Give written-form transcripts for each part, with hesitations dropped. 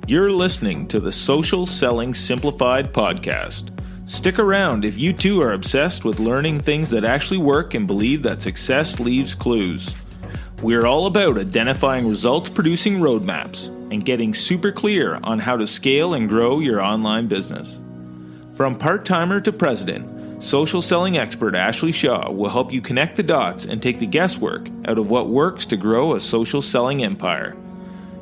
You're listening to the Social Selling Simplified podcast. Stick around if you too are obsessed with learning things that actually work and believe that success leaves clues. We're all about identifying results-producing roadmaps and getting super clear on how to scale and grow your online business. From part-timer to president, social selling expert Ashley Shaw will help you connect the dots and take the guesswork out of what works to grow a social selling empire.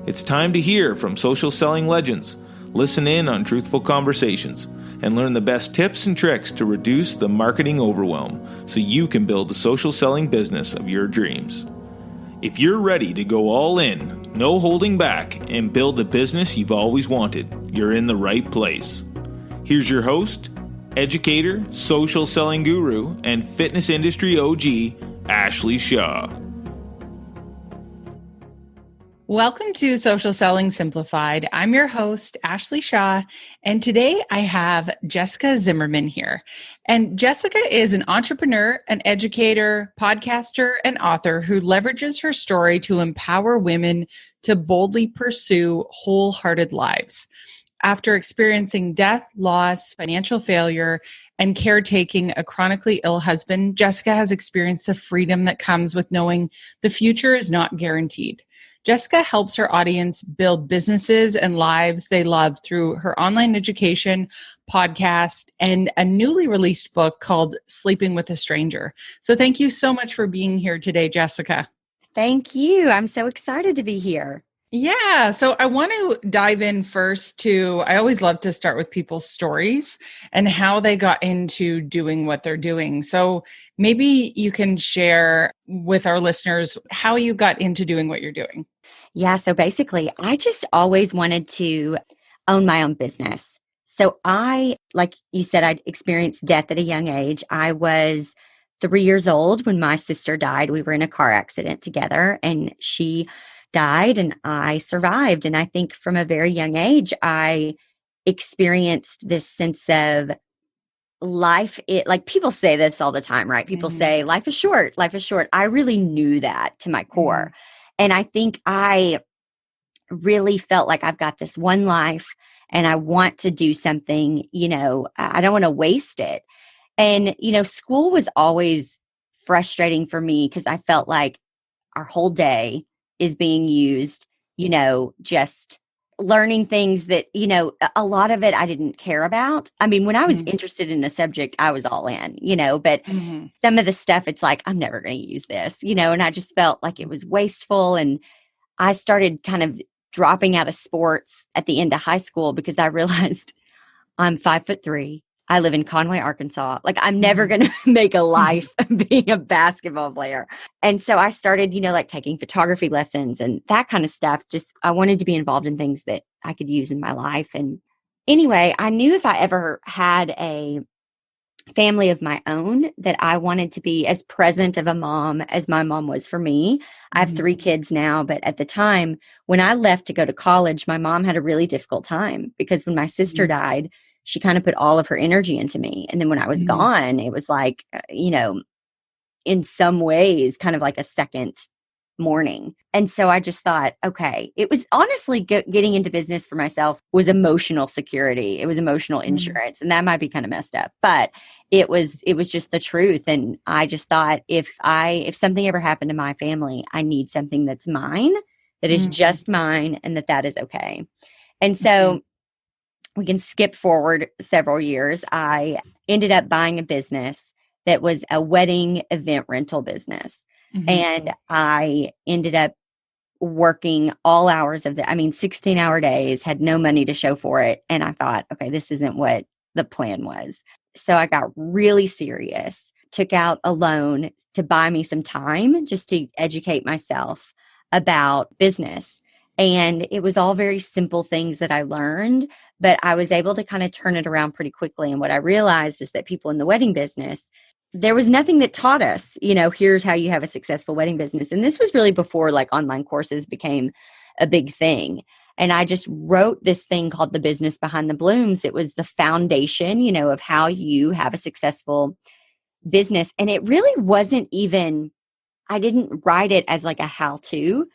It's time to hear from social selling legends, listen in on truthful conversations, and learn the best tips and tricks to reduce the marketing overwhelm so you can build the social selling business of your dreams. If you're ready to go all in, no holding back, and build the business you've always wanted, you're in the right place. Here's your host, educator, social selling guru, and fitness industry OG, Ashley Shaw. Welcome to Social Selling Simplified. I'm your host, Ashley Shaw, and today I have Jessica Zimmerman here. And Jessica is an entrepreneur, an educator, podcaster, and author who leverages her story to empower women to boldly pursue wholehearted lives. After experiencing death, loss, financial failure, and caretaking a chronically ill husband, Jessica has experienced the freedom that comes with knowing the future is not guaranteed. Jessica helps her audience build businesses and lives they love through her online education, podcast, and a newly released book called Sleeping with a Stranger. So thank you so much for being here today, Jessica. Thank you. I'm so excited to be here. Yeah. So I want to dive in first to, I always love to start with people's stories and how they got into doing what they're doing. So maybe you can share with our listeners how you got into doing what you're doing. Yeah. So basically, I just always wanted to own my own business. So like you said, I'd experienced death at a young age. I was 3 years old when my sister died. We were in a car accident together and she died and I survived. And I think from a very young age, I experienced this sense of life. Like people say this all the time, right? People say life is short, life is short. I really knew that to my core. And I think I really felt like I've got this one life and I want to do something, I don't want to waste it. And, school was always frustrating for me because I felt like our whole day is being used, just learning things that, a lot of it I didn't care about. I mean, when I was interested in a subject, I was all in, but some of the stuff, it's like, I'm never going to use this, and I just felt like it was wasteful. And I started kind of dropping out of sports at the end of high school because I realized I'm 5'3". I live in Conway, Arkansas. Like I'm never going to make a life being a basketball player. And so I started, like taking photography lessons and that kind of stuff. Just, I wanted to be involved in things that I could use in my life. And anyway, I knew if I ever had a family of my own that I wanted to be as present of a mom as my mom was for me. I have 3 kids now, but at the time when I left to go to college, my mom had a really difficult time because when my sister died, she kind of put all of her energy into me. And then when I was gone, it was like, in some ways, kind of like a second mourning. And so I just thought, okay, it was honestly getting into business for myself was emotional security. It was emotional insurance. And that might be kind of messed up, but it was just the truth. And I just thought if something ever happened to my family, I need something that's mine, that is just mine, and that is okay. And so we can skip forward several years. I ended up buying a business that was a wedding event rental business. And I ended up working all hours of 16-hour days, had no money to show for it. And I thought, okay, this isn't what the plan was. So I got really serious, took out a loan to buy me some time just to educate myself about business. And it was all very simple things that I learned, but I was able to kind of turn it around pretty quickly. And what I realized is that people in the wedding business, there was nothing that taught us, here's how you have a successful wedding business. And this was really before like online courses became a big thing. And I just wrote this thing called The Business Behind the Blooms. It was the foundation, of how you have a successful business. And it really wasn't even, I didn't write it as like a how-to.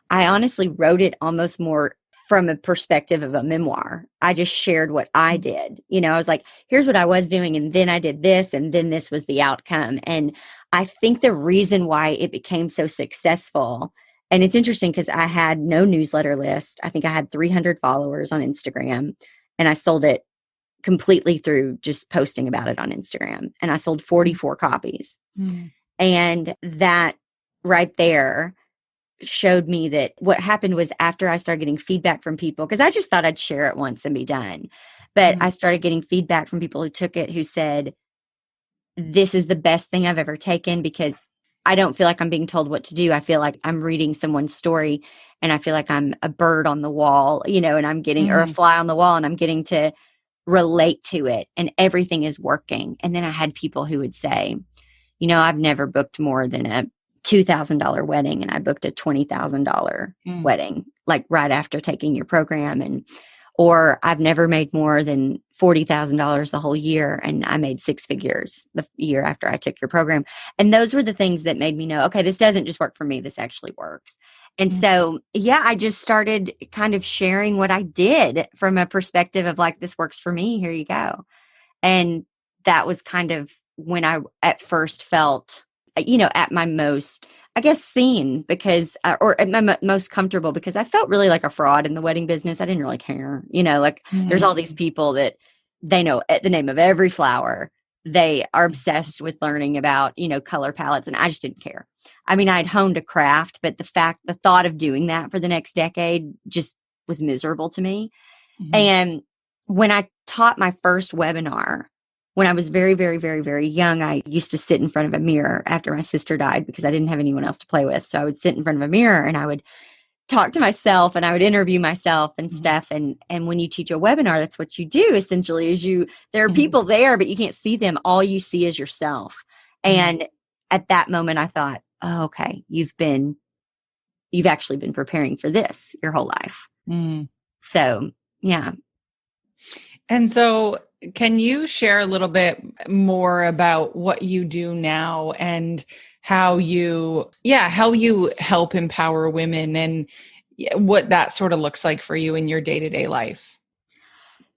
I honestly wrote it almost more from a perspective of a memoir. I just shared what I did. I was like, here's what I was doing. And then I did this. And then this was the outcome. And I think the reason why it became so successful, and it's interesting because I had no newsletter list. I think I had 300 followers on Instagram, and I sold it completely through just posting about it on Instagram. And I sold 44 copies. And that right there showed me that what happened was after I started getting feedback from people, because I just thought I'd share it once and be done. But I started getting feedback from people who took it, who said, this is the best thing I've ever taken, because I don't feel like I'm being told what to do. I feel like I'm reading someone's story, and I feel like I'm a bird on the wall, and I'm getting, or a fly on the wall, and I'm getting to relate to it, and everything is working. And then I had people who would say, I've never booked more than a $2,000 wedding, and I booked a $20,000 wedding, like right after taking your program. Or I've never made more than $40,000 the whole year, and I made six figures the year after I took your program. And those were the things that made me know, okay, this doesn't just work for me, this actually works. And so, I just started kind of sharing what I did from a perspective of like, this works for me, here you go. And that was kind of when I at first felt, at my most, I guess, seen, because, or at my most comfortable, because I felt really like a fraud in the wedding business. I didn't really care, there's all these people that they know the name of every flower. They are obsessed with learning about, color palettes. And I just didn't care. I mean, I'd honed a craft, but the thought of doing that for the next decade just was miserable to me. And when I taught my first webinar, when I was very, very, very, very young, I used to sit in front of a mirror after my sister died because I didn't have anyone else to play with. So I would sit in front of a mirror and I would talk to myself and I would interview myself and stuff. And when you teach a webinar, that's what you do essentially, is there are people there, but you can't see them. All you see is yourself. And at that moment I thought, oh, okay, you've actually been preparing for this your whole life. So, yeah. And so can you share a little bit more about what you do now and how you help empower women, and what that sort of looks like for you in your day-to-day life?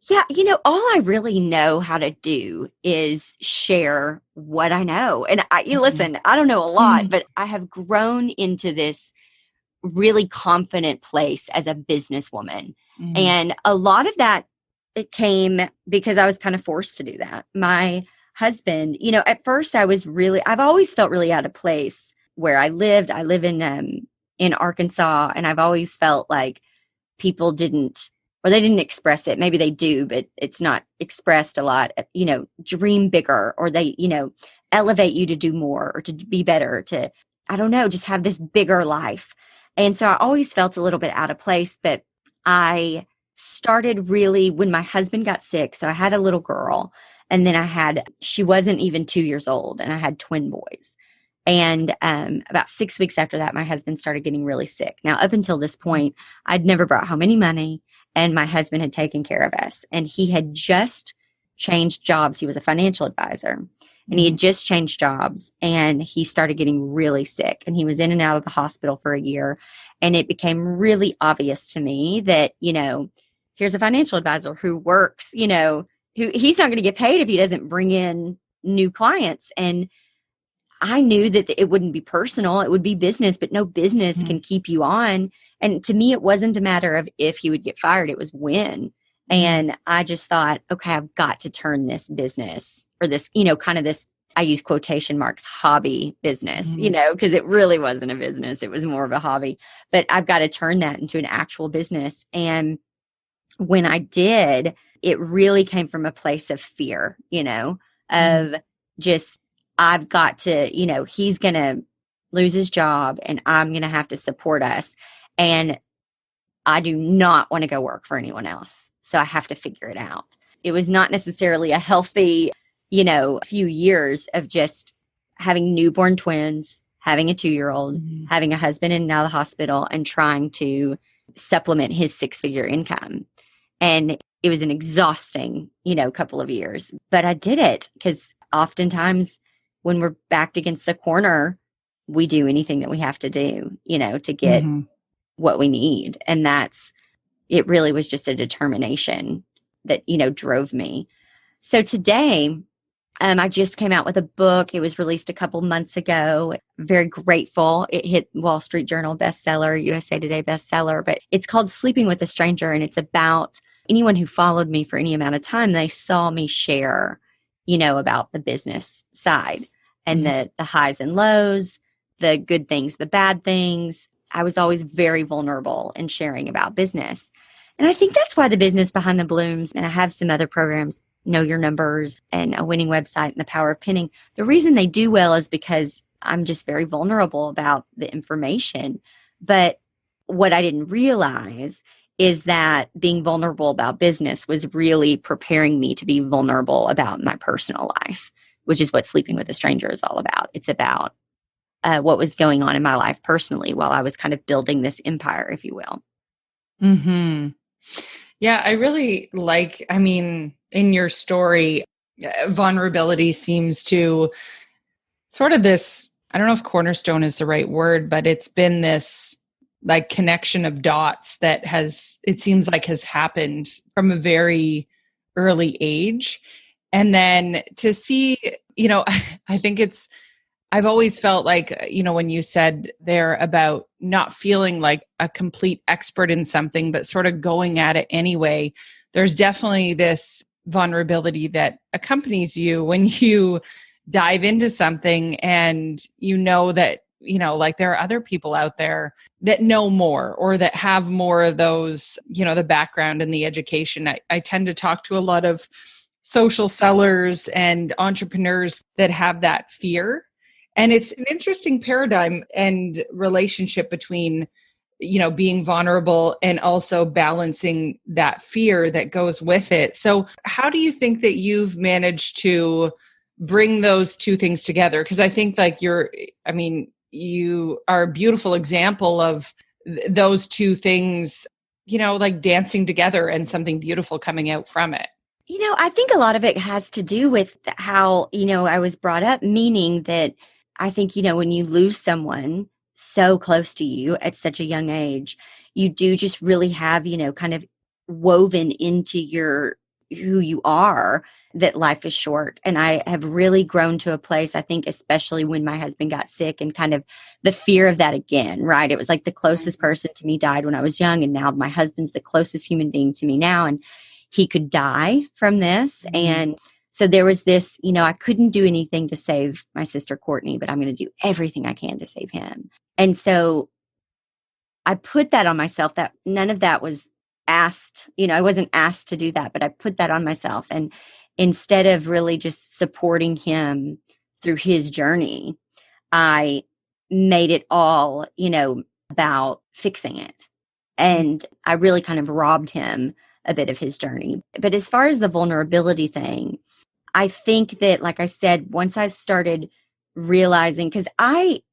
Yeah, all I really know how to do is share what I know. And listen, I don't know a lot, but I have grown into this really confident place as a businesswoman. And a lot of that, it came because I was kind of forced to do that. My husband, at first I've always felt really out of place where I lived. I live in Arkansas, and I've always felt like people didn't express it. Maybe they do, but it's not expressed a lot. Dream bigger, or they, elevate you to do more or to be better, to, I don't know, just have this bigger life. And so I always felt a little bit out of place, but I started really when my husband got sick. So I had a little girl, and then she wasn't even 2 years old, and I had twin boys. And about 6 weeks after that, my husband started getting really sick. Now, up until this point, I'd never brought home any money, and my husband had taken care of us. And he had just changed jobs. He was a financial advisor, and he had just changed jobs, and he started getting really sick, and he was in and out of the hospital for a year. And it became really obvious to me that, here's a financial advisor who works, who he's not going to get paid if he doesn't bring in new clients. And I knew that it wouldn't be personal, it would be business, but no business can keep you on. And to me, it wasn't a matter of if he would get fired, it was when. And I just thought, okay, I've got to turn this business, or this, kind of this, I use quotation marks, hobby business, because it really wasn't a business. It was more of a hobby, but I've got to turn that into an actual business. And when I did, it really came from a place of fear, of just, I've got to, he's going to lose his job and I'm going to have to support us. And I do not want to go work for anyone else. So I have to figure it out. It was not necessarily a healthy, few years of just having newborn twins, having a 2-year-old, having a husband in and out of the hospital, and trying to supplement his 6-figure income. And it was an exhausting, couple of years, but I did it because oftentimes when we're backed against a corner, we do anything that we have to do, to get what we need. And that's it really was just a determination that, drove me. So today, I just came out with a book. It was released a couple months ago. Very grateful. It hit Wall Street Journal bestseller, USA Today bestseller, but it's called Sleeping with a Stranger. And it's about anyone who followed me for any amount of time. They saw me share, about the business side and the highs and lows, the good things, the bad things. I was always very vulnerable in sharing about business. And I think that's why the Business Behind the Blooms, and I have some other programs, Know Your Numbers and A Winning Website and The Power of Pinning. The reason they do well is because I'm just very vulnerable about the information. But what I didn't realize is that being vulnerable about business was really preparing me to be vulnerable about my personal life, which is what Sleeping with a Stranger is all about. It's about what was going on in my life personally while I was kind of building this empire, if you will. Mm-hmm. Yeah, I really in your story, vulnerability seems to sort of this, I don't know if cornerstone is the right word, but it's been this like connection of dots that it seems like has happened from a very early age. And then to see, I think I've always felt like, when you said there about not feeling like a complete expert in something, but sort of going at it anyway, there's definitely this vulnerability that accompanies you when you dive into something and that, like there are other people out there that know more or that have more of those, the background and the education. I tend to talk to a lot of social sellers and entrepreneurs that have that fear. And it's an interesting paradigm and relationship between, being vulnerable and also balancing that fear that goes with it. So how do you think that you've managed to bring those two things together? Because I think like you are a beautiful example of those two things, like dancing together and something beautiful coming out from it. I think a lot of it has to do with how, I was brought up, meaning that I think, when you lose someone so close to you at such a young age, you do just really have, kind of woven into who you are, that life is short. And I have really grown to a place, I think, especially when my husband got sick and kind of the fear of that again, right? It was like the closest person to me died when I was young. And now my husband's the closest human being to me now. And he could die from this. Mm-hmm. And so there was this, I couldn't do anything to save my sister Courtney, but I'm going to do everything I can to save him. And so I put that on myself, that none of that was asked, I wasn't asked to do that, but I put that on myself. And instead of really just supporting him through his journey, I made it all, about fixing it. And I really kind of robbed him a bit of his journey. But as far as the vulnerability thing, I think that, like I said, once I started realizing, because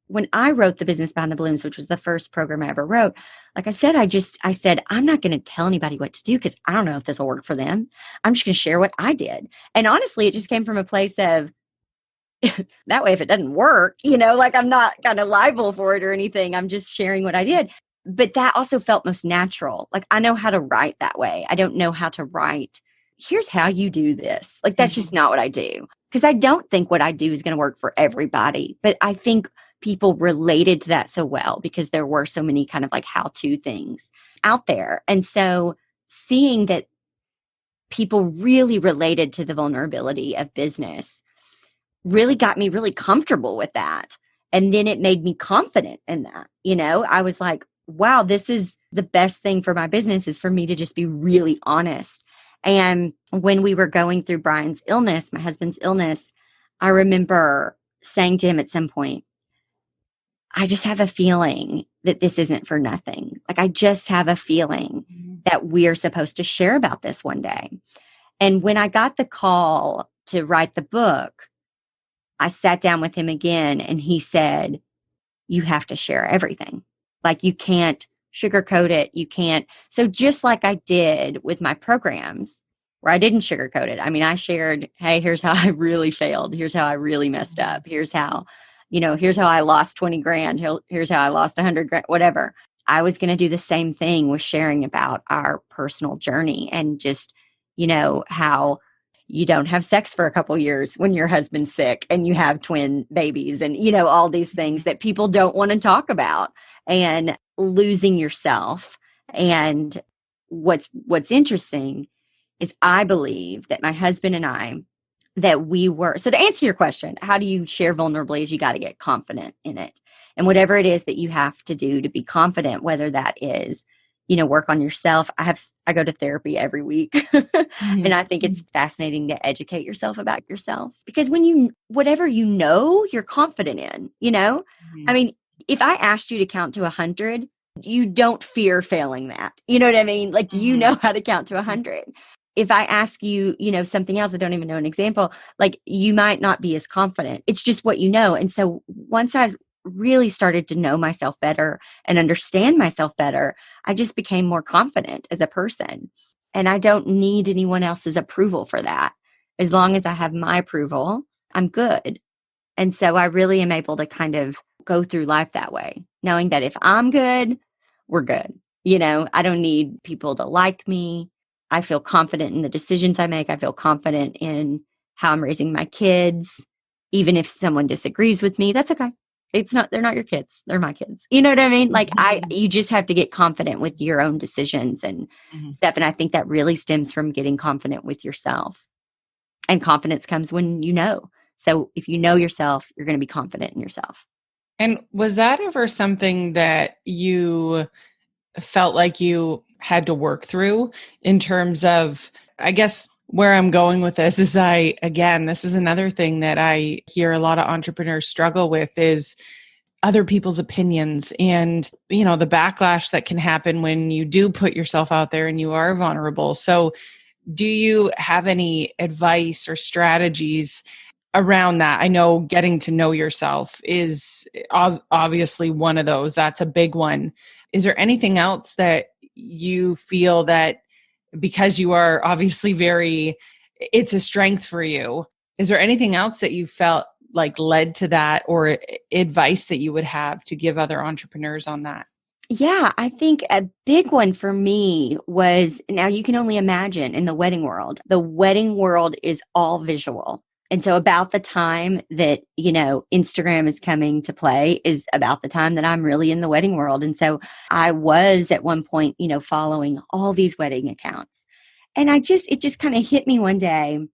when I wrote The Business Behind the Blooms, which was the first program I ever wrote, like I said, I said, I'm not going to tell anybody what to do because I don't know if this will work for them. I'm just going to share what I did. And honestly, it just came from a place of, that way, if it doesn't work, like I'm not kind of liable for it or anything. I'm just sharing what I did. But that also felt most natural. Like I know how to write that way. I don't know how to write, here's how you do this. Like that's just not what I do. Because I don't think what I do is going to work for everybody. But I think people related to that so well because there were so many kind of like how-to things out there. And so seeing that people really related to the vulnerability of business really got me really comfortable with that. And then it made me confident in that. I was like, wow, this is the best thing for my business is for me to just be really honest. And when we were going through Brian's illness, my husband's illness, I remember saying to him at some point, I just have a feeling that this isn't for nothing. Like I just have a feeling that we're supposed to share about this one day. And when I got the call to write the book, I sat down with him again and he said, you have to share everything. Like you can't sugarcoat it. You can't. So just like I did with my programs where I didn't sugarcoat it. I mean, I shared, hey, here's how I really failed. Here's how I really messed up. Here's how, here's how I lost 20 grand. Here's how I lost 100 grand, whatever. I was going to do the same thing with sharing about our personal journey and just, how you don't have sex for a couple years when your husband's sick and you have twin babies and, all these things that people don't want to talk about, and losing yourself. And what's interesting is I believe that my husband and I, that we were, so to answer your question, how do you share vulnerably, is you got to get confident in it. And whatever it is that you have to do to be confident, whether that is, work on yourself. I go to therapy every week. And I think it's fascinating to educate yourself about yourself, because whatever you're confident in, I mean, if I asked you to count to 100, you don't fear failing that. You know what I mean? Like, you know how to count to 100. If I ask you, something else, I don't even know an example, like, you might not be as confident. It's just what you know. And so once I really started to know myself better and understand myself better, I just became more confident as a person. And I don't need anyone else's approval for that. As long as I have my approval, I'm good. And so I really am able to kind of go through life that way, knowing that if I'm good, we're good. I don't need people to like me. I feel confident in the decisions I make. I feel confident in how I'm raising my kids. Even if someone disagrees with me, that's okay. They're not your kids. They're my kids. You know what I mean? Like, you just have to get confident with your own decisions and stuff. And I think that really stems from getting confident with yourself. And confidence comes when you know. So if you know yourself, you're going to be confident in yourself. And was that ever something that you felt like you had to work through in terms of, I guess where I'm going with this is this is another thing that I hear a lot of entrepreneurs struggle with, is other people's opinions and, the backlash that can happen when you do put yourself out there and you are vulnerable. So do you have any advice or strategies around that? I know getting to know yourself is obviously one of those. That's a big one. Is there anything else that you feel that, because you are obviously it's a strength for you, is there anything else that you felt like led to that, or advice that you would have to give other entrepreneurs on that? Yeah, I think a big one for me was, now you can only imagine in the wedding world is all visual. And so about the time that, Instagram is coming to play is about the time that I'm really in the wedding world. And so I was at one point, following all these wedding accounts. And it just kind of hit me one day.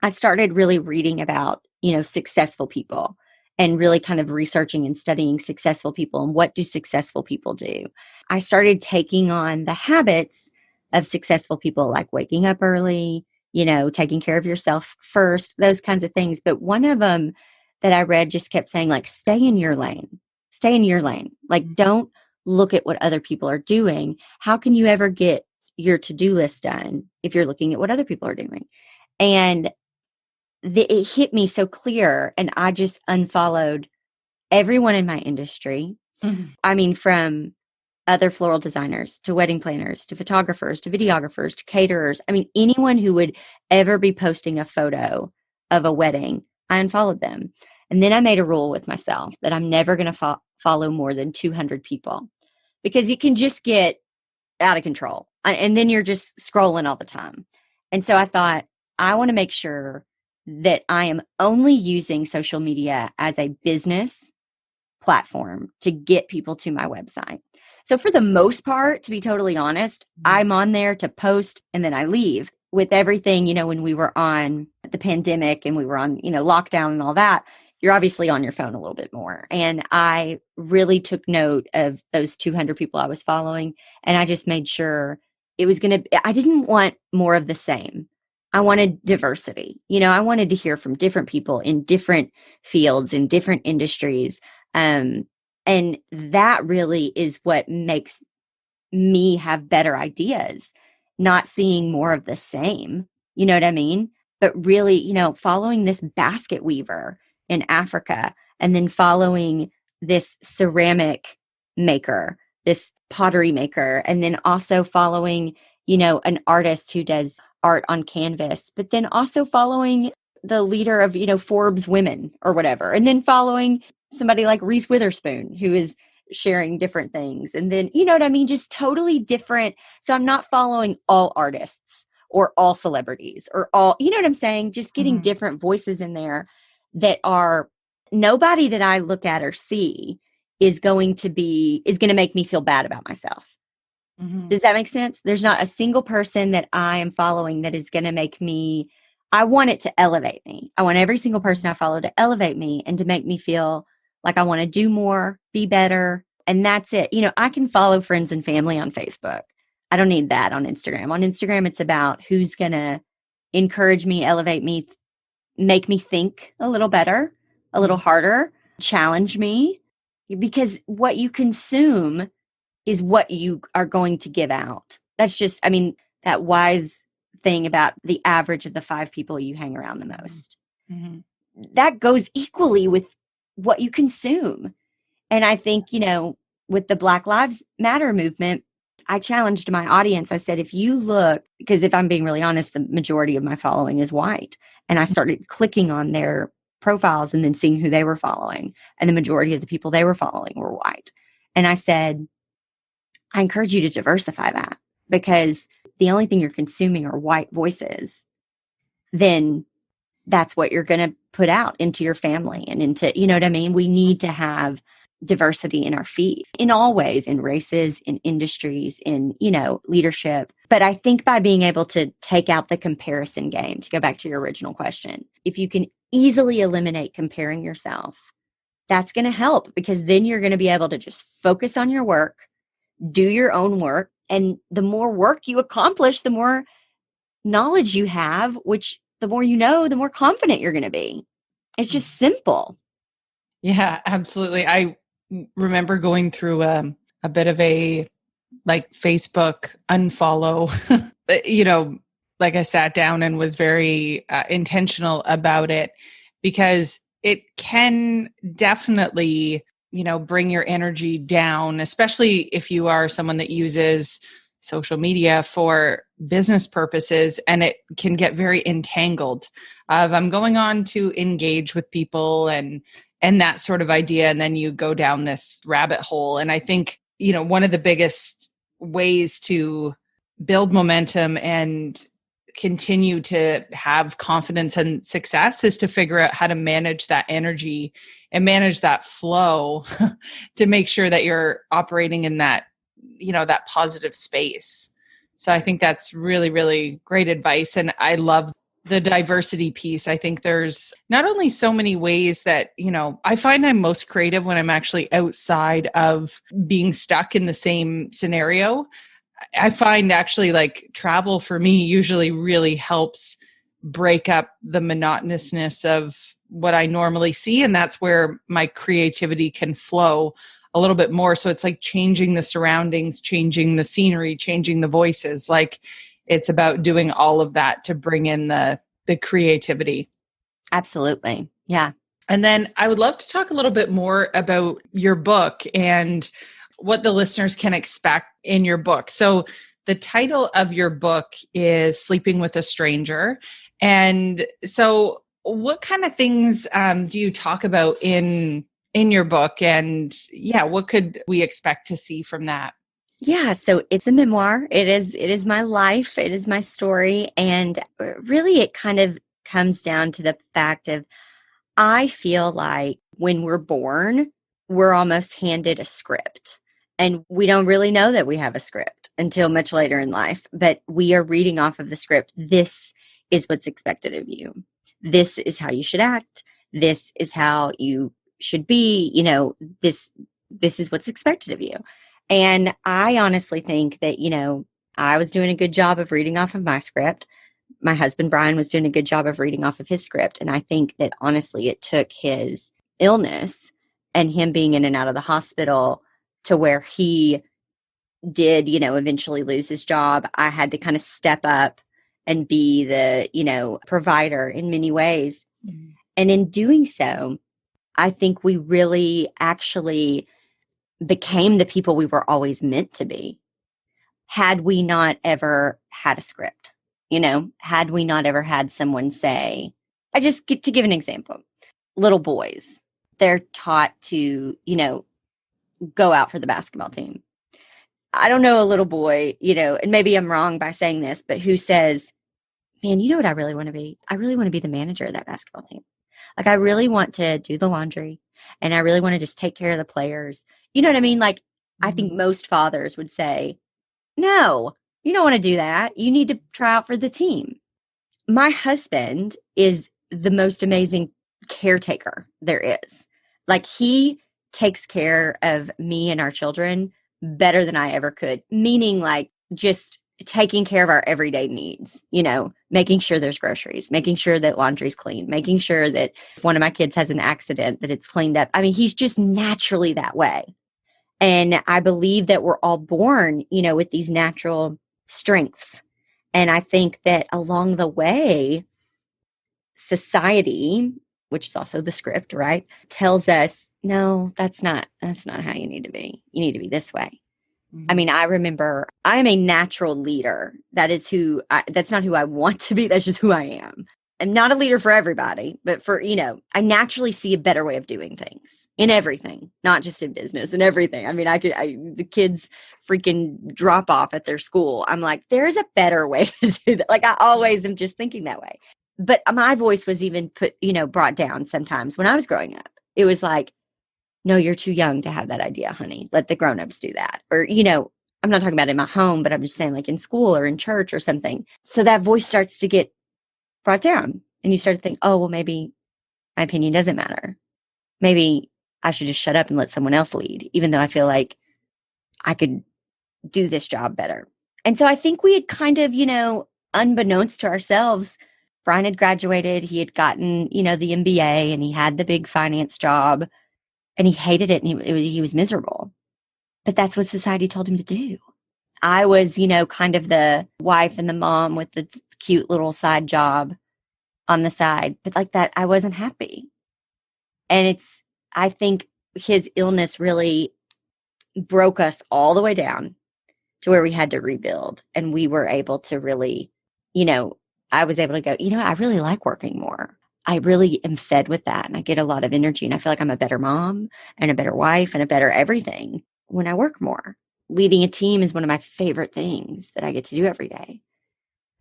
I started really reading about, successful people, and really kind of researching and studying successful people and what do successful people do. I started taking on the habits of successful people, like waking up early, taking care of yourself first, those kinds of things. But one of them that I read just kept saying, like, stay in your lane. Like, don't look at what other people are doing. How can you ever get your to-do list done if you're looking at what other people are doing? And it hit me so clear. And I just unfollowed everyone in my industry. I mean, from other floral designers to wedding planners to photographers to videographers to caterers. I mean, anyone who would ever be posting a photo of a wedding, I unfollowed them. And then I made a rule with myself that I'm never going to follow more than 200 people, because you can just get out of control. And then you're just scrolling all the time. And so I thought, I want to make sure that I am only using social media as a business platform to get people to my website. So for the most part, to be totally honest, I'm on there to post and then I leave. With everything, when we were on the pandemic and we were on, lockdown and all that, you're obviously on your phone a little bit more. And I really took note of those 200 people I was following. And I just made sure I didn't want more of the same. I wanted diversity. I wanted to hear from different people in different fields, in different industries. And that really is what makes me have better ideas, not seeing more of the same. You know what I mean? But really, following this basket weaver in Africa, and then following this ceramic maker, this pottery maker, and then also following, an artist who does art on canvas, but then also following the leader of, Forbes Women or whatever, and then following somebody like Reese Witherspoon, who is sharing different things. And then, you know what I mean? Just totally different. So I'm not following all artists or all celebrities or all, you know what I'm saying? Just getting different voices in there that are nobody that I look at or see is going to make me feel bad about myself. Does that make sense? There's not a single person that I am following that is going to make me, I want it to elevate me. I want every single person I follow to elevate me and to make me feel like I want to do more, be better. And that's it. You know, I can follow friends and family on Facebook. I don't need that on Instagram. On Instagram, it's about who's going to encourage me, elevate me, make me think a little better, a little harder, challenge me. Because what you consume is what you are going to give out. That's just, I mean, that wise thing about the average of the 5 people you hang around the most. That goes equally with what you consume. And I think, you know, with the Black Lives Matter movement, I challenged my audience. I said, if you look, because if I'm being really honest, the majority of my following is white. And I started clicking on their profiles and then seeing who they were following. And the majority of the people they were following were white. And I said, I encourage you to diversify that, because the only thing you're consuming are white voices. Then that's what you're going to put out into your family and into, you know what I mean? We need to have diversity in our feed in all ways, in races, in industries, in, you know, leadership. But I think by being able to take out the comparison game, to go back to your original question, if you can easily eliminate comparing yourself, that's going to help, because then you're going to be able to just focus on your work, do your own work. And the more work you accomplish, the more knowledge you have, which the more you know, the more confident you're going to be. It's just simple. Yeah, absolutely. I remember going through a bit of a like Facebook unfollow, you know, like I sat down and was very intentional about it, because it can definitely, you know, bring your energy down, especially if you are someone that uses social media for business purposes, and it can get very entangled of I'm going on to engage with people and that sort of idea. And then you go down this rabbit hole. And I think, you know, one of the biggest ways to build momentum and continue to have confidence and success is to figure out how to manage that energy and manage that flow to make sure that you're operating in that, you know, that positive space. So I think that's really, really great advice. And I love the diversity piece. I think there's not only so many ways that, you know, I find I'm most creative when I'm actually outside of being stuck in the same scenario. I find actually like travel for me usually really helps break up the monotonousness of what I normally see. And that's where my creativity can flow a little bit more. So it's like changing the surroundings, changing the scenery, changing the voices. Like it's about doing all of that to bring in the creativity. Absolutely. Yeah. And then I would love to talk a little bit more about your book and what the listeners can expect in your book. So the title of your book is Sleeping with a Stranger. And so what kind of things do you talk about in your book? And yeah, what could we expect to see from that? Yeah, so it's a memoir. It is my life, it is my story, and really it kind of comes down to the fact of I feel like when we're born, we're almost handed a script. And we don't really know that we have a script until much later in life, but we are reading off of the script. This is what's expected of you. This is how you should act. This is how you should be. You know, this is what's expected of you. And I honestly think that, you know, I was doing a good job of reading off of my script. My husband, Brian, was doing a good job of reading off of his script. And I think that honestly, it took his illness and him being in and out of the hospital to where he did, you know, eventually lose his job. I had to kind of step up and be the, you know, provider in many ways. Mm-hmm. And in doing so, I think we really actually became the people we were always meant to be. Had we not ever had a script, you know, had we not ever had someone say, I just get to give an example. Little boys, they're taught to, you know, go out for the basketball team. I don't know a little boy, and maybe I'm wrong by saying this, but who says, man, you know what I really want to be? I really want to be the manager of that basketball team. Like, I really want to do the laundry and I really want to just take care of the players. You know what I mean? Like, I think most fathers would say, no, you don't want to do that. You need to try out for the team. My husband is the most amazing caretaker there is. Like, he takes care of me and our children better than I ever could, meaning like just taking care of our everyday needs, making sure there's groceries, making sure that laundry's clean, making sure that if one of my kids has an accident, that it's cleaned up. I mean, he's just naturally that way. And I believe that we're all born, with these natural strengths. And I think that along the way, society, which is also the script, right, tells us, no, that's not how you need to be. You need to be this way. I mean, I remember I'm a natural leader. That's not who I want to be. That's just who I am. I'm not a leader for everybody, but I naturally see a better way of doing things in everything, not just in business and everything. I mean, the kids freaking drop off at their school. I'm like, there's a better way to do that. Like, I always am just thinking that way. But my voice was even brought down sometimes when I was growing up. It was like, no, you're too young to have that idea, honey. Let the grownups do that. Or, I'm not talking about in my home, but I'm just saying like in school or in church or something. So that voice starts to get brought down and you start to think, oh, well, maybe my opinion doesn't matter. Maybe I should just shut up and let someone else lead, even though I feel like I could do this job better. And so I think we had kind of, unbeknownst to ourselves, Brian had graduated, he had gotten, the MBA and he had the big finance job and he hated it and he was miserable. But that's what society told him to do. I was, kind of the wife and the mom with the cute little side job on the side. But like that, I wasn't happy. And I think his illness really broke us all the way down to where we had to rebuild. And we were able to really, I was able to go, I really like working more. I really am fed with that. And I get a lot of energy. And I feel like I'm a better mom and a better wife and a better everything when I work more. Leading a team is one of my favorite things that I get to do every day.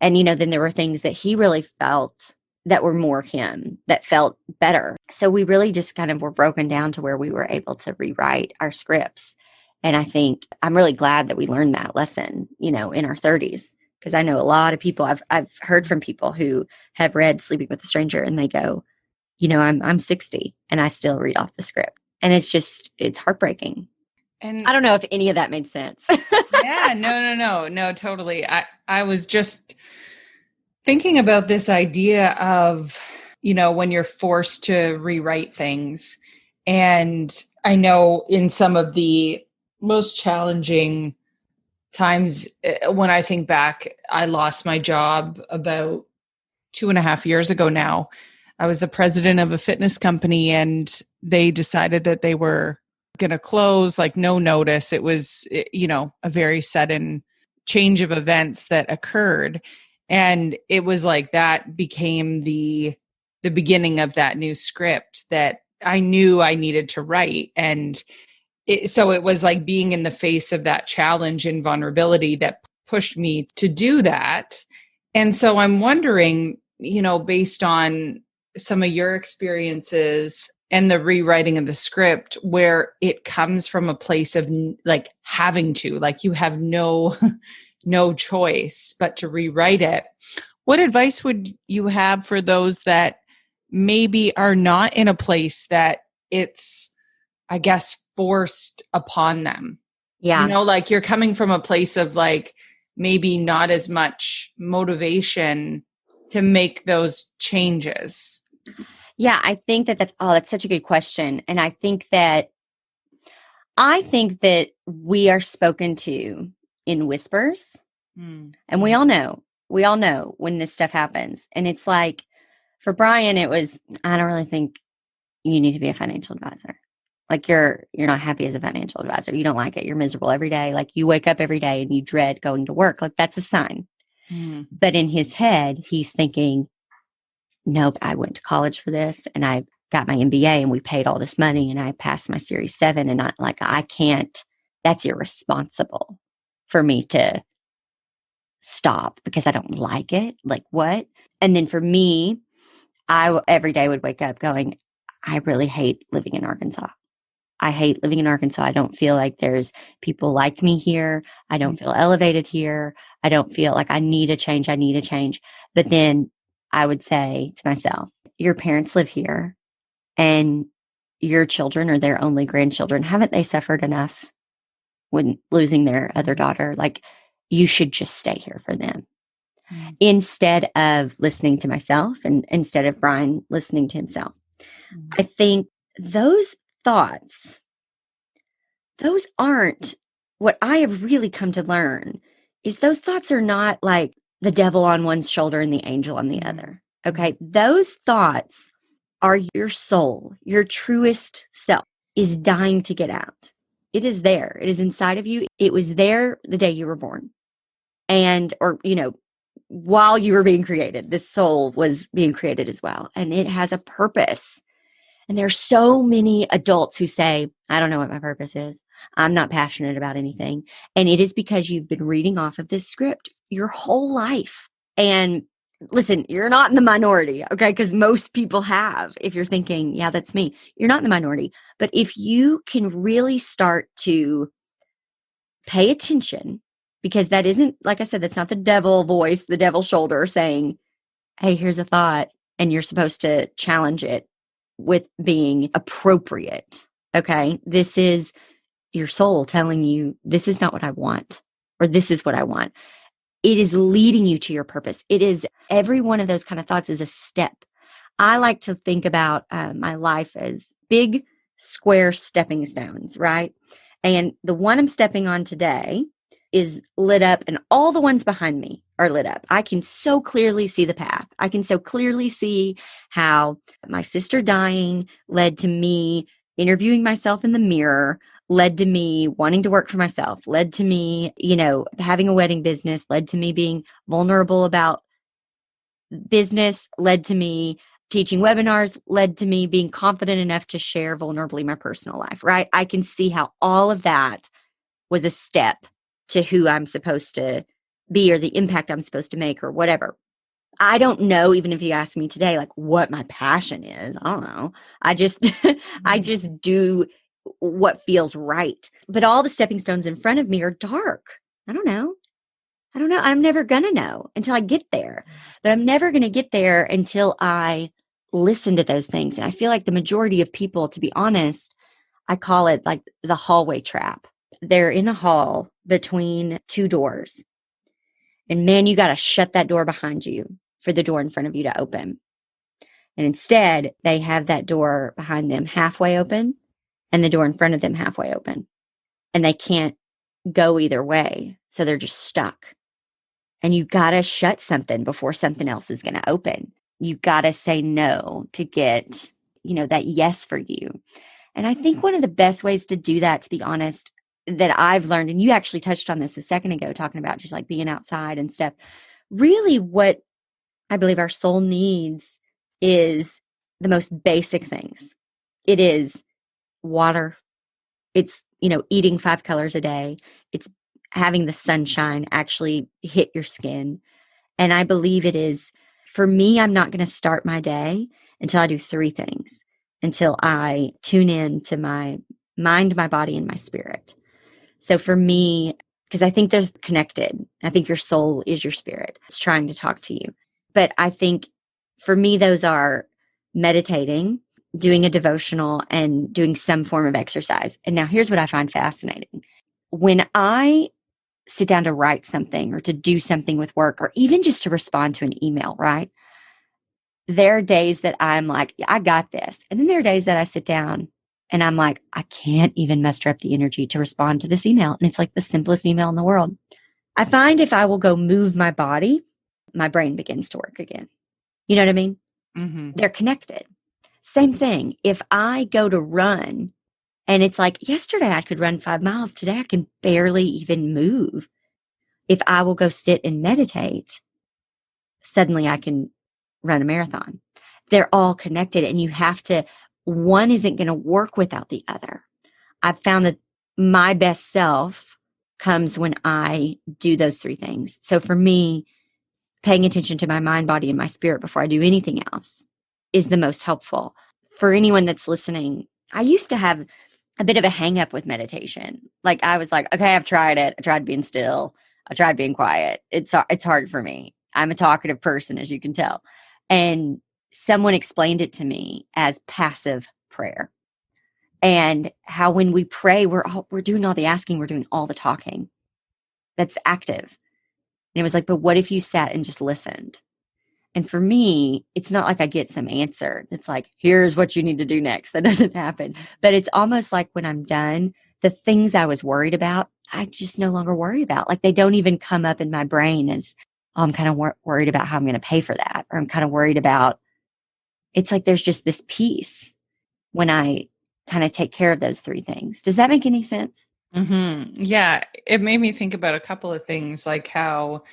And, then there were things that he really felt that were more him, that felt better. So we really just kind of were broken down to where we were able to rewrite our scripts. And I think I'm really glad that we learned that lesson, in our 30s. Because I know a lot of people, I've heard from people who have read Sleeping with a Stranger and they go, I'm 60 and I still read off the script. And it's heartbreaking. And I don't know if any of that made sense. Yeah, no, totally. I was just thinking about this idea of, when you're forced to rewrite things. And I know in some of the most challenging times, when I think back, I lost my job about 2.5 years ago now. I was the president of a fitness company and they decided that they were going to close, like no notice. It was, a very sudden change of events that occurred. And it was like that became the beginning of that new script that I knew I needed to write. And so it was like being in the face of that challenge and vulnerability that pushed me to do that. And so I'm wondering, based on some of your experiences and the rewriting of the script, where it comes from a place of like having to, like you have no choice but to rewrite it. What advice would you have for those that maybe are not in a place that it's, I guess, forced upon them? Yeah. Like you're coming from a place of like maybe not as much motivation to make those changes. Yeah, I think that's such a good question. And I think that we are spoken to in whispers. And we all know when this stuff happens. And it's like, for Brian, it was, I don't really think you need to be a financial advisor. Like you're not happy as a financial advisor. You don't like it. You're miserable every day. Like you wake up every day and you dread going to work. Like that's a sign. But in his head, he's thinking, nope, I went to college for this and I got my MBA and we paid all this money and I passed my Series 7 and I can't, that's irresponsible for me to stop because I don't like it. Like what? And then for me, every day would wake up going, I really hate living in Arkansas. I hate living in Arkansas. I don't feel like there's people like me here. I don't feel elevated here. I don't feel like I need a change. I need a change. But then I would say to myself, your parents live here and your children are their only grandchildren. Haven't they suffered enough when losing their other daughter? Like, you should just stay here for them. Instead of listening to myself and instead of Brian listening to himself. I think those thoughts, those aren't what I have really come to learn is those thoughts are not like the devil on one shoulder and the angel on the other. Okay. Those thoughts are your soul, your truest self is dying to get out. It is there. It is inside of you. It was there the day you were born. And, or, while you were being created, this soul was being created as well. And it has a purpose. And there are so many adults who say, I don't know what my purpose is. I'm not passionate about anything. And it is because you've been reading off of this script your whole life. And listen, you're not in the minority, okay? Because most people have. If you're thinking, yeah, that's me, you're not in the minority. But if you can really start to pay attention, because that isn't, like I said, that's not the devil voice, the devil shoulder saying, hey, here's a thought, and you're supposed to challenge it with being appropriate. Okay. This is your soul telling you, this is not what I want, or this is what I want. It is leading you to your purpose. It is every one of those kind of thoughts is a step. I like to think about my life as big square stepping stones, right? And the one I'm stepping on today is lit up and all the ones behind me are lit up. I can so clearly see the path. I can so clearly see how my sister dying led to me interviewing myself in the mirror, led to me wanting to work for myself, led to me, having a wedding business, led to me being vulnerable about business, led to me teaching webinars, led to me being confident enough to share vulnerably my personal life, right? I can see how all of that was a step to who I'm supposed to be or the impact I'm supposed to make or whatever. I don't know, even if you ask me today, like what my passion is, I don't know. I just do what feels right. But all the stepping stones in front of me are dark. I don't know. I'm never going to know until I get there. But I'm never going to get there until I listen to those things. And I feel like the majority of people, to be honest, I call it like the hallway trap. They're in a hall between two doors. And man, you got to shut that door behind you for the door in front of you to open. And instead, they have that door behind them halfway open and the door in front of them halfway open. And they can't go either way. So they're just stuck. And you got to shut something before something else is going to open. You got to say no to get, that yes for you. And I think one of the best ways to do that, to be honest, that I've learned, and you actually touched on this a second ago, talking about just like being outside and stuff. Really what I believe our soul needs is the most basic things. It is water. It's, eating 5 colors a day. It's having the sunshine actually hit your skin. And I believe it is, for me, I'm not going to start my day until I do 3 things, until I tune in to my mind, my body, and my spirit. So for me, because I think they're connected, I think your soul is your spirit. It's trying to talk to you. But I think for me, those are meditating, doing a devotional, and doing some form of exercise. And now here's what I find fascinating. When I sit down to write something or to do something with work, or even just to respond to an email, right? There are days that I'm like, yeah, I got this. And then there are days that I sit down and I'm like, I can't even muster up the energy to respond to this email. And it's like the simplest email in the world. I find if I will go move my body, my brain begins to work again. You know what I mean? Mm-hmm. They're connected. Same thing. If I go to run and it's like yesterday I could run 5 miles. Today I can barely even move. If I will go sit and meditate, suddenly I can run a marathon. they're all connected, and you have to, one isn't going to work without the other. I've found that my best self comes when I do those three things. So for me, paying attention to my mind, body, and my spirit before I do anything else is the most helpful. For anyone that's listening, I used to have a bit of a hang up with meditation. Like I was like, okay, I've tried it. I tried being still. I tried being quiet. It's hard for me. I'm a talkative person, as you can tell. And someone explained it to me as passive prayer. And how when we pray, we're doing all the asking, we're doing all the talking. That's active. And it was like, but what if you sat and just listened? And for me, it's not like I get some answer that's like, here's what you need to do next. That doesn't happen. But it's almost like when I'm done, the things I was worried about, I just no longer worry about. Like they don't even come up in my brain as, oh, I'm kind of worried about how I'm going to pay for that. Or I'm kind of worried about, it's like there's just this peace when I kind of take care of those three things. Does that make any sense? Mm-hmm. Yeah. It made me think about a couple of things, like how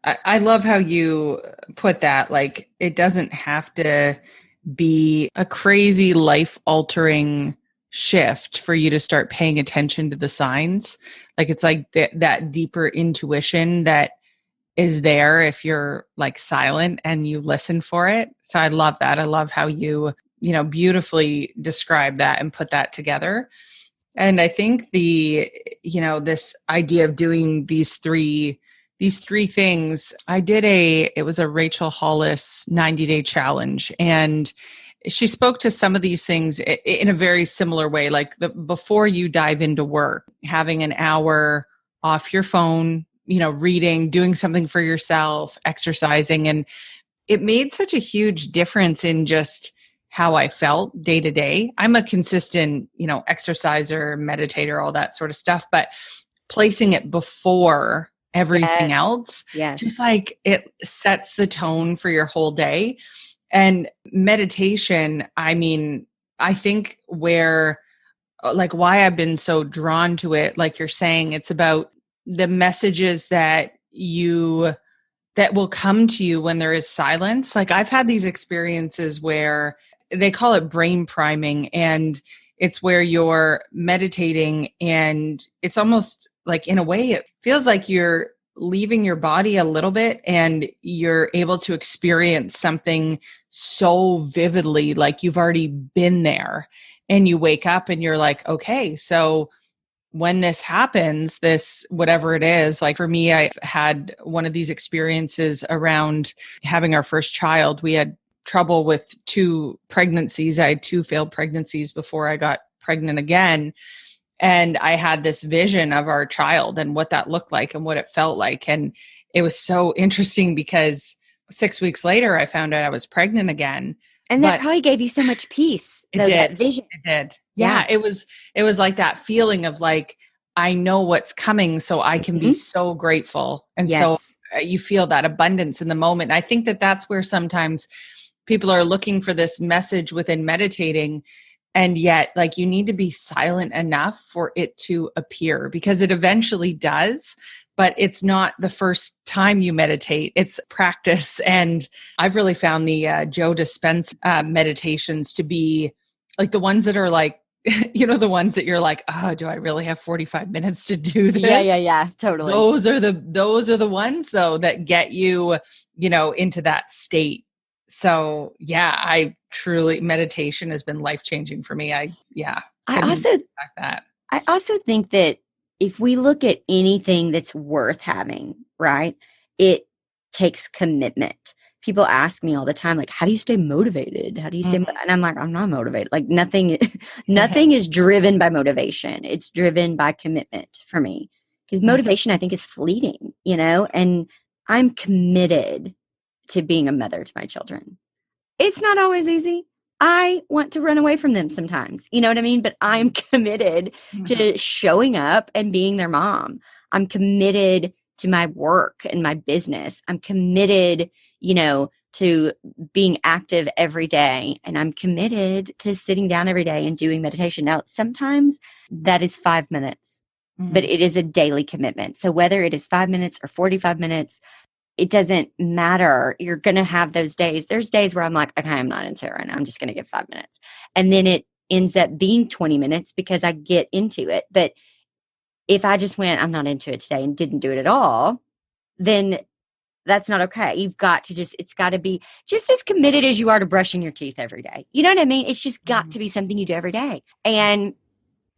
I love how you put that. Like it doesn't have to be a crazy life altering shift for you to start paying attention to the signs. Like it's like that deeper intuition that is there if you're like silent and you listen for it. So I love that. I love how you beautifully describe that and put that together. And I think this idea of doing these three things, it was a Rachel Hollis 90-day challenge. And she spoke to some of these things in a very similar way. Like before you dive into work, having an hour off your phone, reading, doing something for yourself, exercising. And it made such a huge difference in just how I felt day to day. I'm a consistent, exerciser, meditator, all that sort of stuff, but placing it before everything else, just like it sets the tone for your whole day. And meditation, I mean, I think why I've been so drawn to it, like you're saying, it's about the messages that will come to you when there is silence. Like I've had these experiences where they call it brain priming, and it's where you're meditating and it's almost like, in a way, it feels like you're leaving your body a little bit and you're able to experience something so vividly, like you've already been there, and you wake up and you're like, okay, so when this happens, this, whatever it is, like for me, I had one of these experiences around having our first child. We had trouble with 2 pregnancies. I had 2 failed pregnancies before I got pregnant again. And I had this vision of our child and what that looked like and what it felt like. And it was so interesting because 6 weeks later, I found out I was pregnant again. And that probably gave you so much peace. That vision. It did. Yeah. It was like that feeling of like, I know what's coming, so I can be so grateful. And so you feel that abundance in the moment. I think that that's where sometimes people are looking for this message within meditating. And yet, like, you need to be silent enough for it to appear, because it eventually does. But it's not the first time you meditate, it's practice. And I've really found the Joe Dispenza meditations to be like the ones that are like, the ones that you're like, oh, do I really have 45 minutes to do this? Yeah, totally. Those are the ones though that get you, into that state. So I truly, meditation has been life-changing for me. I also think that if we look at anything that's worth having, right, it takes commitment. People ask me all the time, like, how do you stay motivated? How do you stay? And I'm like, I'm not motivated. Like nothing is driven by motivation. It's driven by commitment for me, because motivation, I think, is fleeting, and I'm committed to being a mother to my children. It's not always easy. I want to run away from them sometimes, you know what I mean? But I'm committed to showing up and being their mom. I'm committed to my work and my business. I'm committed, to being active every day. And I'm committed to sitting down every day and doing meditation. Now, sometimes that is 5 minutes, but it is a daily commitment. So whether it is 5 minutes or 45 minutes, it doesn't matter. You're going to have those days. There's days where I'm like, okay, I'm not into it right now. I'm just going to give 5 minutes. And then it ends up being 20 minutes because I get into it. But if I just went, I'm not into it today and didn't do it at all, then that's not okay. You've got to it's got to be just as committed as you are to brushing your teeth every day. You know what I mean? It's just got to be something you do every day. And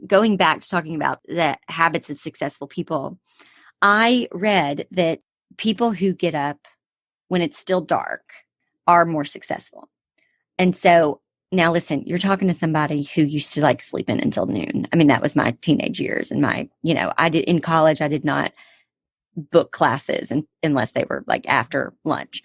going back to talking about the habits of successful people, I read that people who get up when it's still dark are more successful. And so now listen, you're talking to somebody who used to like sleeping until noon. I mean, that was my teenage years and I did in college, I did not book classes unless they were like after lunch.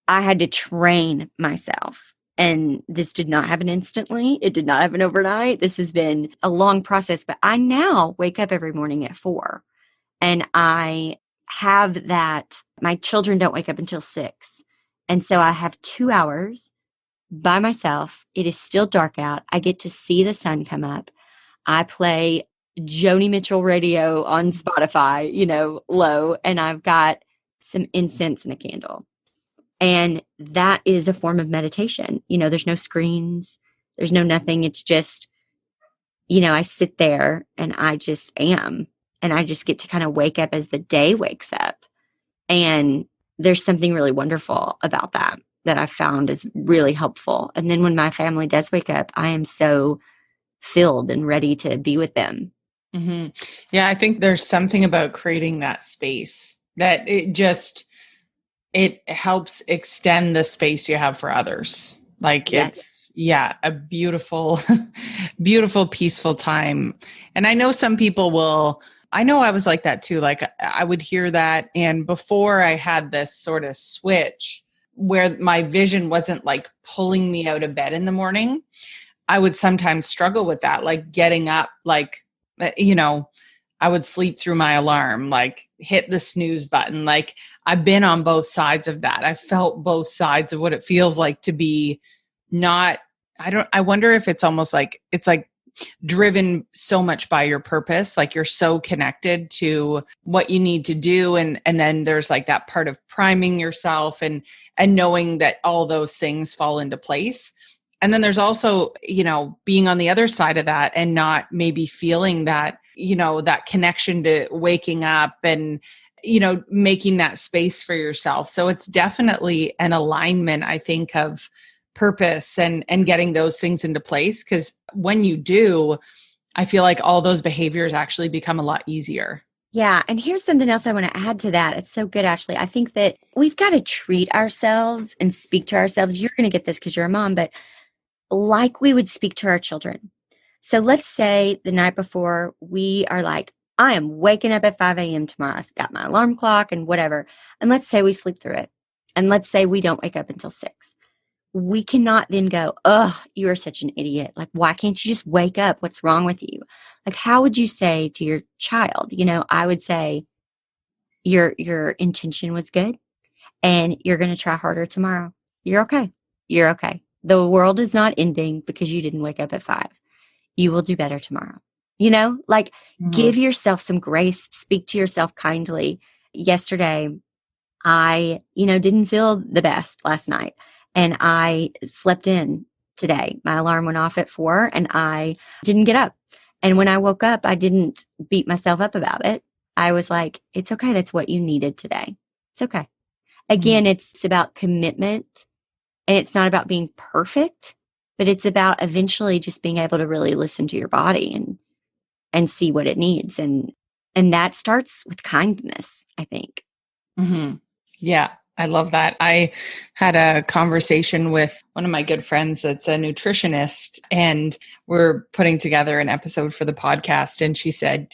I had to train myself. And this did not happen instantly. It did not happen overnight. This has been a long process, but I now wake up every morning at 4. And I have that. My children don't wake up until 6. And so I have 2 hours by myself. It is still dark out. I get to see the sun come up. I play Joni Mitchell radio on Spotify, low, and I've got some incense and a candle. And that is a form of meditation. There's no screens, there's no nothing. It's just, I sit there and I just am. And I just get to kind of wake up as the day wakes up. And there's something really wonderful about that I found is really helpful. And then when my family does wake up, I am so filled and ready to be with them. Mm-hmm. Yeah, I think there's something about creating that space that it helps extend the space you have for others. Like It's a beautiful, beautiful, peaceful time. And I know some people I know I was like that too. Like I would hear that. And before I had this sort of switch where my vision wasn't like pulling me out of bed in the morning, I would sometimes struggle with that, like getting up, like, I would sleep through my alarm, like hit the snooze button. Like I've been on both sides of that. I felt both sides of what it feels like to be I wonder if it's almost like, it's like driven so much by your purpose. Like you're so connected to what you need to do. And then there's like that part of priming yourself and knowing that all those things fall into place. And then there's also, being on the other side of that and not maybe feeling that, that connection to waking up and, making that space for yourself. So it's definitely an alignment, I think, of purpose and getting those things into place. Because when you do, I feel like all those behaviors actually become a lot easier. Yeah. And here's something else I want to add to that. It's so good, Ashley. I think that we've got to treat ourselves and speak to ourselves. You're going to get this because you're a mom, but like we would speak to our children. So let's say the night before we are like, I am waking up at 5 a.m. tomorrow. I've got my alarm clock and whatever. And let's say we sleep through it. And let's say we don't wake up until 6. We cannot then go, oh, you are such an idiot. Like, why can't you just wake up? What's wrong with you? Like, how would you say to your child? I would say your intention was good and you're going to try harder tomorrow. You're okay. You're okay. The world is not ending because you didn't wake up at 5. You will do better tomorrow. Give yourself some grace, speak to yourself kindly. Yesterday, I, didn't feel the best last night and I slept in today. My alarm went off at 4 and I didn't get up. And when I woke up, I didn't beat myself up about it. I was like, it's okay. That's what you needed today. It's okay. Again, it's about commitment. And it's not about being perfect, but it's about eventually just being able to really listen to your body and see what it needs. And that starts with kindness, I think. Mm-hmm. Yeah, I love that. I had a conversation with one of my good friends that's a nutritionist, and we're putting together an episode for the podcast. And she said,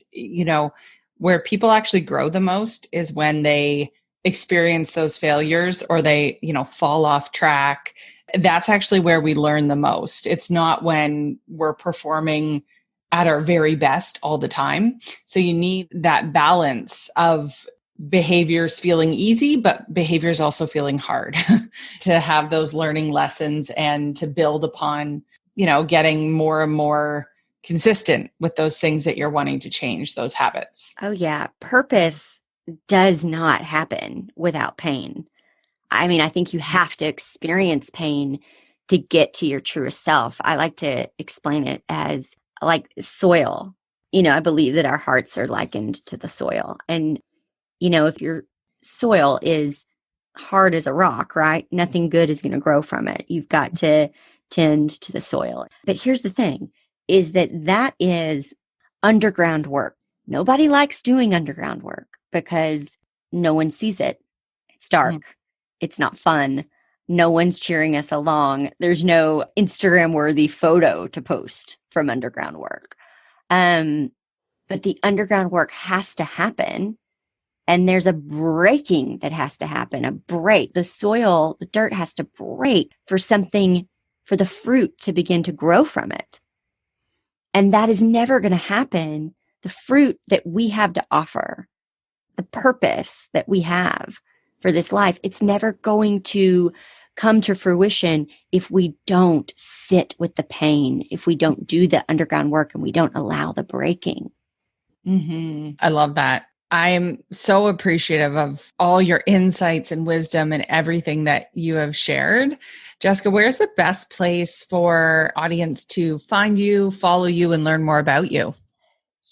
where people actually grow the most is when they experience those failures or they, fall off track. That's actually where we learn the most. It's not when we're performing at our very best all the time. So you need that balance of behaviors feeling easy, but behaviors also feeling hard to have those learning lessons and to build upon, getting more and more consistent with those things that you're wanting to change, those habits. Oh yeah. Purpose does not happen without pain. I mean, I think you have to experience pain to get to your truest self. I like to explain it as like soil. I believe that our hearts are likened to the soil. And, if your soil is hard as a rock, right? Nothing good is going to grow from it. You've got to tend to the soil. But here's the thing is that is underground work. Nobody likes doing underground work because no one sees it. It's dark. It's not fun. No one's cheering us along. There's no Instagram worthy photo to post from underground work. But the underground work has to happen. And there's a breaking that has to happen, a break. The soil, the dirt has to break for the fruit to begin to grow from it. And that is never going to happen. The fruit that we have to offer, the purpose that we have for this life, it's never going to come to fruition if we don't sit with the pain, if we don't do the underground work and we don't allow the breaking. I love that. I am so appreciative of all your insights and wisdom and everything that you have shared. Jessica, where's the best place for audience to find you, follow you, and learn more about you?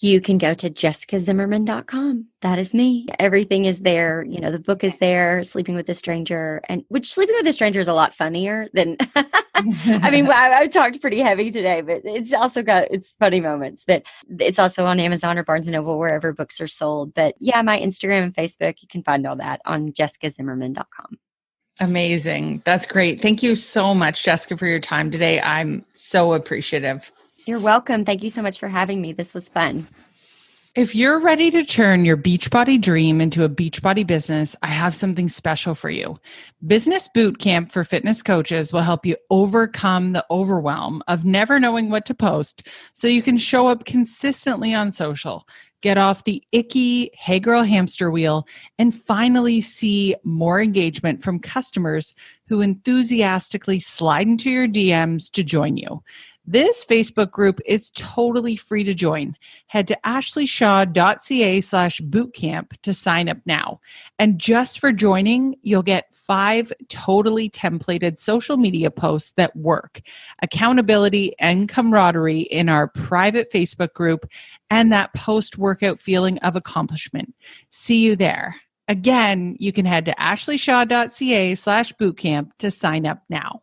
You can go to jessicazimmerman.com. That is me. Everything is there. The book is there, Sleeping with a Stranger, which Sleeping with a Stranger is a lot funnier than, I mean, I've talked pretty heavy today, but it's also got its funny moments. But it's also on Amazon or Barnes & Noble, wherever books are sold. But yeah, my Instagram and Facebook, you can find all that on jessicazimmerman.com. Amazing. That's great. Thank you so much, Jessica, for your time today. I'm so appreciative. You're welcome. Thank you so much for having me. This was fun. If you're ready to turn your Beachbody dream into a Beachbody business, I have something special for you. Business Boot Camp for Fitness Coaches will help you overcome the overwhelm of never knowing what to post so you can show up consistently on social, get off the icky hey girl hamster wheel, and finally see more engagement from customers who enthusiastically slide into your DMs to join you. This Facebook group is totally free to join. Head to ashleyshaw.ca/bootcamp to sign up now. And just for joining, you'll get 5 totally templated social media posts that work, accountability and camaraderie in our private Facebook group, and that post-workout feeling of accomplishment. See you there. Again, you can head to ashleyshaw.ca/bootcamp to sign up now.